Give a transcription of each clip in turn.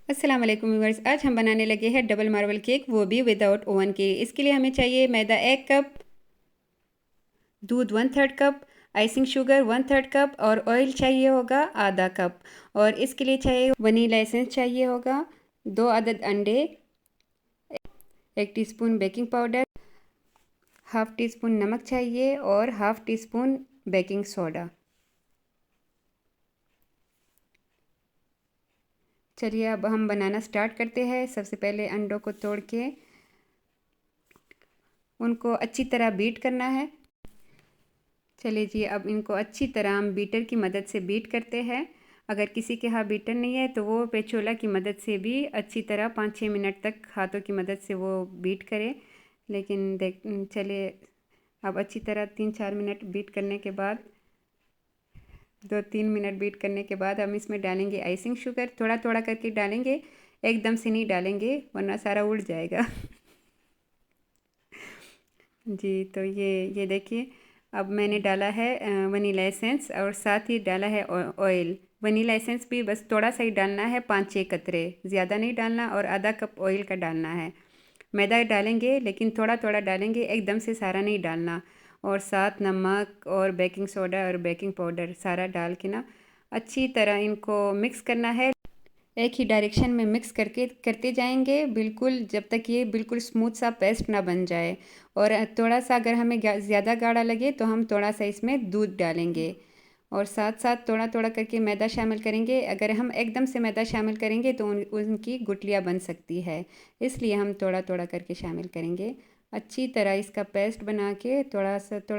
अस्सलाम वालेकुम व्यूअर्स। आज हम बनाने लगे हैं डबल मार्बल केक, वो भी विदाउट ओवन के। इसके लिए हमें चाहिए मैदा 1 कप, दूध 1/3 कप, आइसिंग शुगर 1/3 कप और ऑयल चाहिए होगा आधा कप। और इसके लिए चाहिए वनीला एसेंस चाहिए होगा, 2 अदद अंडे, 1 teaspoon baking powder, half tea spoon नमक चाहिए और half tea spoon baking soda. चलिए अब हम बनाना स्टार्ट करते हैं। सबसे पहले अंडों को तोड़ के उनको अच्छी तरह बीट करना है। चलिए जी, अब इनको अच्छी तरह हम बीटर की मदद से बीट करते हैं। अगर किसी के यहाँ बीटर नहीं है तो वो पेचोला की मदद से भी अच्छी तरह 5-6 मिनट तक हाथों की मदद से वो बीट करे। लेकिन चलिए अब अच्छी तरह 3-4 मिनट बीट करने के बाद 2-3 मिनट बीट करने के बाद हम इसमें डालेंगे आइसिंग शुगर। थोड़ा थोड़ा करके डालेंगे, एकदम से नहीं डालेंगे वरना सारा उड़ जाएगा। जी, तो ये देखिए, अब मैंने डाला है वनीला एसेंस और साथ ही डाला है ऑयल। वनीला एसेंस भी बस थोड़ा सा ही डालना है, 5-6 कतरे, ज़्यादा नहीं डालना, और आधा कप ऑयल का डालना है। मैदा डालेंगे लेकिन थोड़ा थोड़ा डालेंगे, एकदम से सारा नहीं डालना। और साथ नमक और बेकिंग सोडा और बेकिंग पाउडर सारा डाल के ना अच्छी तरह इनको मिक्स करना है। एक ही डायरेक्शन में मिक्स करके करते जाएंगे, बिल्कुल जब तक ये बिल्कुल स्मूथ सा पेस्ट ना बन जाए। और थोड़ा सा अगर हमें ज़्यादा गाढ़ा लगे तो हम थोड़ा सा इसमें दूध डालेंगे और साथ साथ थोड़ा थोड़ा करके मैदा शामिल करेंगे। अगर हम एकदम से मैदा शामिल करेंगे तो उनकी गुठलियाँ बन सकती है, इसलिए हम थोड़ा थोड़ा करके शामिल करेंगे। अच्छी तरह इसका पेस्ट बना के थोड़ा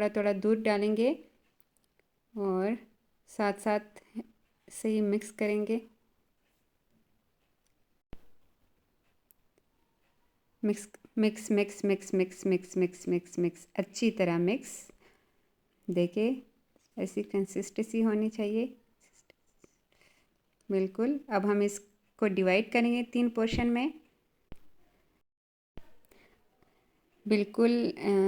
थोड़ा दूध डालेंगे और साथ साथ से ही मिक्स करेंगे। Mix mix mix mix mix mix mix mix mix अच्छी तरह मिक्स। देखिए ऐसी कंसिस्टेंसी होनी चाहिए बिल्कुल। अब हम इसको डिवाइड करेंगे 3 पोर्शन में, बिल्कुल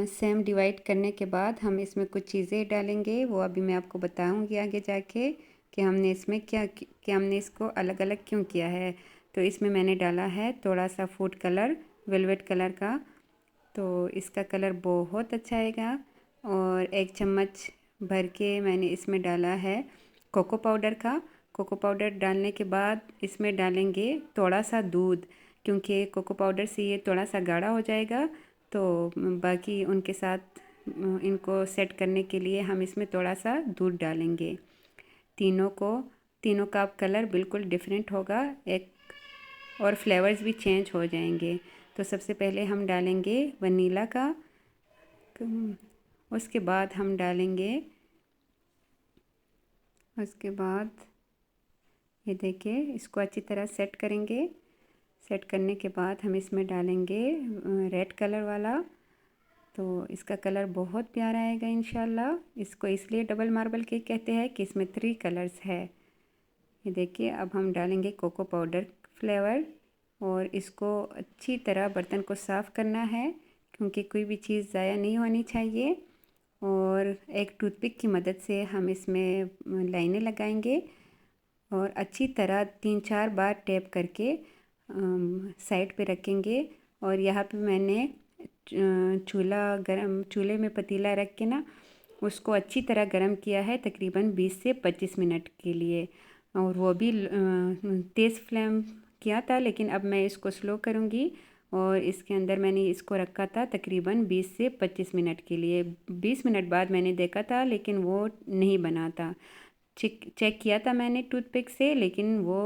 सेम डिवाइड करने के बाद हम इसमें कुछ चीज़ें डालेंगे, वो अभी मैं आपको बताऊंगी आगे जाके कि हमने इसमें क्या हमने इसको अलग अलग क्यों किया है। तो इसमें मैंने डाला है थोड़ा सा फूड कलर, वेलवेट कलर का, तो इसका कलर बहुत अच्छा आएगा। और 1 चम्मच भर के मैंने इसमें डाला है कोको पाउडर का। कोको पाउडर डालने के बाद इसमें डालेंगे थोड़ा सा दूध, क्योंकि कोको पाउडर से ये थोड़ा सा गाढ़ा हो जाएगा। तो बाकी उनके साथ इनको सेट करने के लिए हम इसमें थोड़ा सा दूध डालेंगे। तीनों का कलर बिल्कुल डिफरेंट होगा, एक और फ्लेवर्स भी चेंज हो जाएंगे। तो सबसे पहले हम डालेंगे वनीला का, उसके बाद हम डालेंगे, उसके बाद ये देखिए इसको अच्छी तरह सेट करेंगे। सेट करने के बाद हम इसमें डालेंगे रेड कलर वाला, तो इसका कलर बहुत प्यारा आएगा इंशाल्लाह। इसको इसलिए डबल मार्बल केक कहते हैं कि इसमें 3 कलर्स है। ये देखिए अब हम डालेंगे कोको पाउडर फ्लेवर और इसको अच्छी तरह बर्तन को साफ़ करना है, क्योंकि कोई भी चीज़ ज़ाया नहीं होनी चाहिए। और एक टूथपिक की मदद से हम इसमें लाइनें लगाएंगे और अच्छी तरह 3-4 बार टैप करके साइड पे रखेंगे। और यहाँ पे मैंने चूल्हे में पतीला रख के ना उसको अच्छी तरह गरम किया है, तकरीबन 20 से 25 मिनट के लिए। और वो भी तेज़ फ्लेम किया था, लेकिन अब मैं इसको स्लो करूँगी। और इसके अंदर मैंने इसको रखा था तकरीबन 20 से 25 मिनट के लिए। 20 मिनट बाद मैंने देखा था लेकिन वो नहीं बना था। चेक किया था मैंने टूथपिक से, लेकिन वो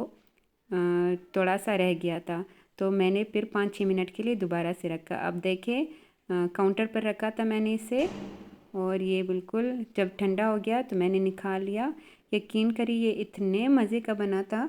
थोड़ा सा रह गया था। तो मैंने फिर 5-6 मिनट के लिए दोबारा से रखा। अब देखें काउंटर पर रखा था मैंने इसे, और ये बिल्कुल जब ठंडा हो गया तो मैंने निकाल लिया। यकीन करिए ये इतने मज़े का बना था,